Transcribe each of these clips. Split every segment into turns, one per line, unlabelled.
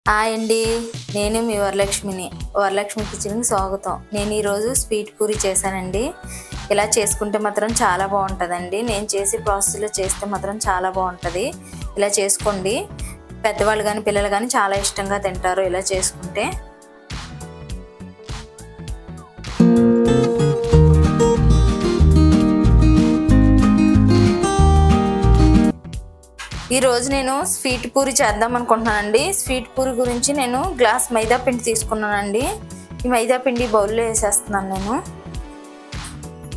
Hi అండి. నేను మీ వరలక్ష్మిని. వరలక్ష్మి కిచెన్‌కి స్వాగతం. నేను ఈరోజు స్వీట్ పూరి చేశానండి. ఇలా చేసుకుంటే మాత్రం చాలా బాగుంటుందండి. నేను చేసే ప్రాసెస్లో చేస్తే మాత్రం చాలా బాగుంటుంది. ఇలా చేసుకోండి. పెద్దవాళ్ళు కానీ పిల్లలు కానీ చాలా ఇష్టంగా తింటారు ఇలా చేసుకుంటే. ఈరోజు నేను స్వీట్ పూరి చేద్దాం అనుకుంటున్నానండి. స్వీట్ పూరి గురించి నేను గ్లాస్ మైదా పిండి తీసుకున్నానండి. ఈ మైదా పిండి బౌల్లో వేసేస్తున్నాను నేను.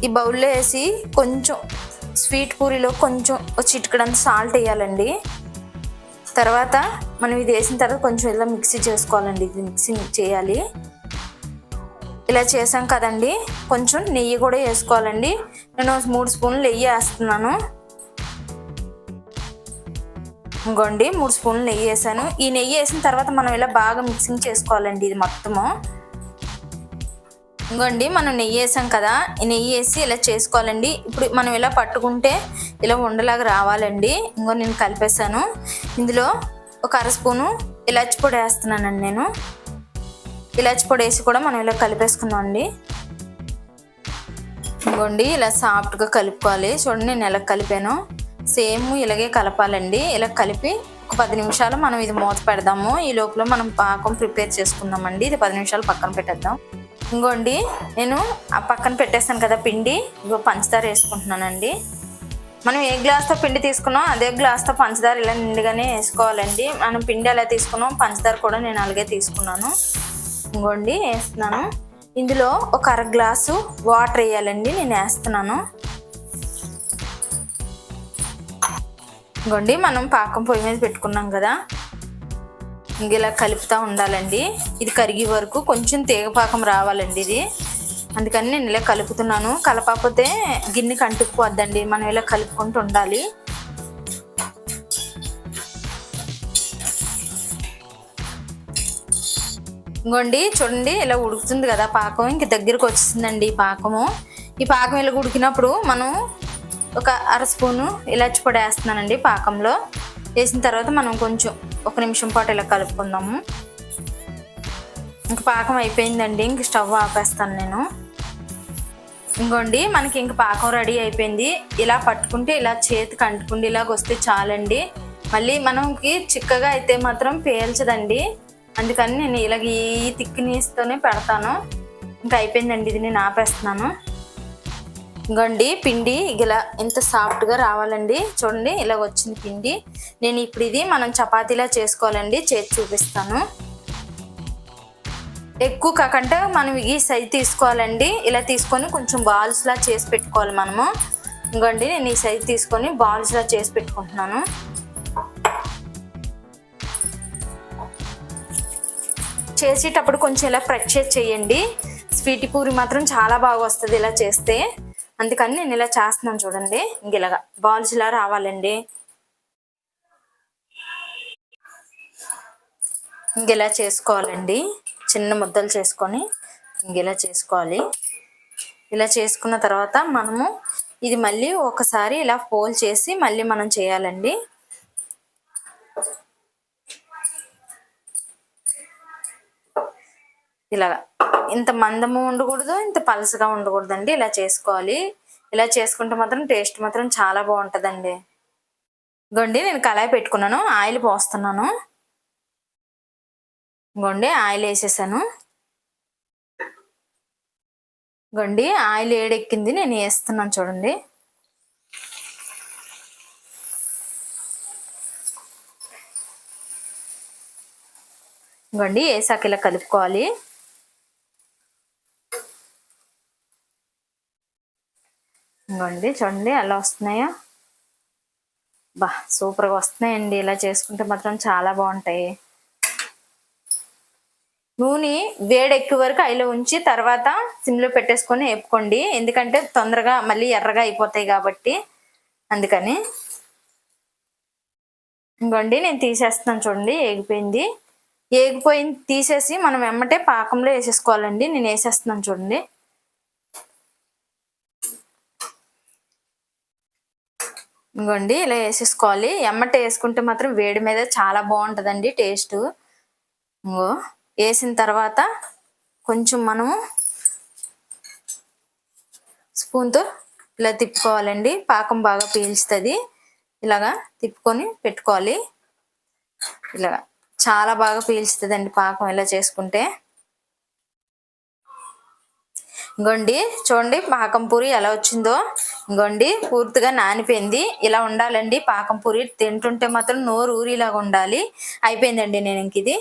ఈ బౌల్లో వేసి కొంచెం స్వీట్ పూరిలో కొంచెం చిటికెడంత సాల్ట్ వేయాలండి. తర్వాత మనం ఇది వేసిన తర్వాత కొంచెం ఇలా మిక్సీ చేసుకోవాలండి. ఇది మిక్సీ చేయాలి. ఇలా చేసాం కదండి, కొంచెం నెయ్యి కూడా వేసుకోవాలండి. నేను 3 స్పూన్లు నెయ్యి వేస్తున్నాను. ఇంకోండి 3 స్పూన్లు నెయ్యి వేసాను. ఈ నెయ్యి వేసిన తర్వాత మనం ఇలా బాగా మిక్సింగ్ చేసుకోవాలండి ఇది మొత్తము. ఇంకోండి మనం నెయ్యి వేసాం కదా, ఈ నెయ్యి వేసి ఇలా చేసుకోవాలండి. ఇప్పుడు మనం ఇలా పట్టుకుంటే ఇలా ఉండలాగా రావాలండి. ఇంకో నేను కలిపేసాను. ఇందులో ఒక 1/2 స్పూను ఇలాచి పొడి వేస్తున్నానండి నేను. ఇలాచి పొడి వేసి కూడా మనం ఇలా కలిపేసుకుందాం అండి. ఇంకోండి ఇలా సాఫ్ట్గా కలుపుకోవాలి. చూడండి నేను ఎలా కలిపాను. సేమ్ ఇలాగే కలపాలండి. ఇలా కలిపి ఒక 10 నిమిషాలు మనం ఇది మూత పెడదాము. ఈ లోపల మనం పాకం ప్రిపేర్ చేసుకుందామండి. ఇది 10 నిమిషాలు పక్కన పెట్టేద్దాం. ఇంకోండి నేను ఆ పక్కన పెట్టేస్తాను కదా పిండి, ఇగో పంచదార వేసుకుంటున్నానండి. మనం ఏ గ్లాస్తో పిండి తీసుకున్నాం అదే గ్లాస్తో పంచదార ఇలా నిండుగానే వేసుకోవాలండి. మనం పిండి ఎలా తీసుకున్నాం పంచదార కూడా నేను అలాగే తీసుకున్నాను. ఇంకోండి వేస్తున్నాను. ఇందులో ఒక 1/2 గ్లాసు వాటర్ వేయాలండి. నేను వేస్తున్నాను. ఇంకోండి మనం పాకం పొయ్యి మీద పెట్టుకున్నాం కదా, ఇంక ఇలా కలుపుతూ ఉండాలండి. ఇది కరిగే వరకు కొంచెం తీగ పాకం రావాలండి ఇది. అందుకని నేను ఇలా కలుపుతున్నాను. కలపకపోతే గిన్నెకి అంటుకుపోద్దండి. మనం ఇలా కలుపుకుంటూ ఉండాలి. ఇంకోండి చూడండి ఇలా ఉడుకుతుంది కదా పాకం, ఇంక దగ్గరకు వచ్చేసిందండి ఈ పాకము. ఈ పాకం ఇలా ఉడికినప్పుడు మనం ఒక 1/2 స్పూను ఇలాచి పొడి వేస్తున్నానండి పాకంలో. వేసిన తర్వాత మనం కొంచెం 1 నిమిషం పాటు ఇలా కలుపుకుందాము. ఇంక పాకం అయిపోయిందండి. ఇంక స్టవ్ ఆపేస్తాను నేను. ఇంకోండి మనకి ఇంక పాకం రెడీ అయిపోయింది. ఇలా పట్టుకుంటే ఇలా చేతికి అంటుకుండి ఇలాగ వస్తే చాలండి. మళ్ళీ మనకి చిక్కగా అయితే మాత్రం పేల్చదండి. అందుకని నేను ఇలాగ ఈ థిక్నెస్తోనే పెడతాను. ఇంకా అయిపోయిందండి. ఇది నేను ఆపేస్తున్నాను. ఇంకోండి పిండి ఇలా ఇంత సాఫ్ట్గా రావాలండి. చూడండి ఇలా వచ్చింది పిండి. నేను ఇప్పుడు ఇది మనం చపాతీలా చేసుకోవాలండి. చేసి చూపిస్తాను. ఎక్కువ కాకుండా మనం ఈ సైజు తీసుకోవాలండి. ఇలా తీసుకొని కొంచెం బాల్స్లా చేసి పెట్టుకోవాలి మనము. ఇంకోండి నేను ఈ సైజు తీసుకొని బాల్స్లా చేసి పెట్టుకుంటున్నాను. చేసేటప్పుడు కొంచెం ఇలా ప్రెస్ చేయండి. స్వీట్ పూరి మాత్రం చాలా బాగా వస్తుంది ఇలా చేస్తే. అందుకని నేను ఇలా చేస్తున్నాను చూడండి. ఇంక ఇలాగా బాల్స్ ఇలా రావాలండి. ఇంక ఇలా చేసుకోవాలండి. చిన్న ముద్దలు చేసుకొని ఇంక ఇలా చేసుకోవాలి. ఇలా చేసుకున్న తర్వాత మనము ఇది మళ్ళీ ఒకసారి ఇలా ఫోల్డ్ చేసి మళ్ళీ మనం చేయాలండి. ఇలాగా ఇంత మందము ఉండకూడదు, ఇంత పలసగా ఉండకూడదండి. ఇలా చేసుకోవాలి. ఇలా చేసుకుంటే మాత్రం టేస్ట్ మాత్రం చాలా బాగుంటుందండి. ఇంకోండి నేను కళాయి పెట్టుకున్నాను. ఆయిల్ పోస్తున్నాను. ఇంకోండి ఆయిల్ వేసేసాను. ఇంకోండి ఆయిల్ ఏడెక్కింది. నేను వేస్తున్నాను చూడండి. ఇంకోండి వేసాక ఇలా కలుపుకోవాలి. ఇంకోండి చూడండి ఎలా వస్తున్నాయో. సూపర్గా వస్తున్నాయండి. ఇలా చేసుకుంటే మాత్రం చాలా బాగుంటాయి. నూనె వేడెక్కే వరకు ఆయిల్ ఉంచి తర్వాత సిమ్లో పెట్టేసుకొని వేపుకోండి. ఎందుకంటే తొందరగా మళ్ళీ ఎర్రగా అయిపోతాయి కాబట్టి అందుకని. ఇంకోండి నేను తీసేస్తున్నాను చూడండి. ఏగిపోయింది తీసేసి మనం వెమ్మటే పాకంలో వేసేసుకోవాలండి. నేను వేసేస్తున్నాను చూడండి. ఇంకోండి ఇలా వేసేసుకోవాలి. ఎమ్మట వేసుకుంటే మాత్రం వేడి మీద చాలా బాగుంటుందండి టేస్ట్. ఇంగో వేసిన తర్వాత కొంచెం మనము స్పూన్తో ఇలా తిప్పుకోవాలండి. పాకం బాగా పీల్చుతుంది. ఇలాగా తిప్పుకొని పెట్టుకోవాలి. ఇలాగా చాలా బాగా పీల్చుతుందండి పాకం ఇలా చేసుకుంటే. ఇంకోండి చూడండి పాకం పూరి ఎలా వచ్చిందో. ఇంకోండి పూర్తిగా నానిపోయింది. ఇలా ఉండాలండి పాకం పూరి. తింటుంటే మాత్రం నోరు ఊరిలాగా ఉండాలి. అయిపోయిందండి నేను ఇంక ఇది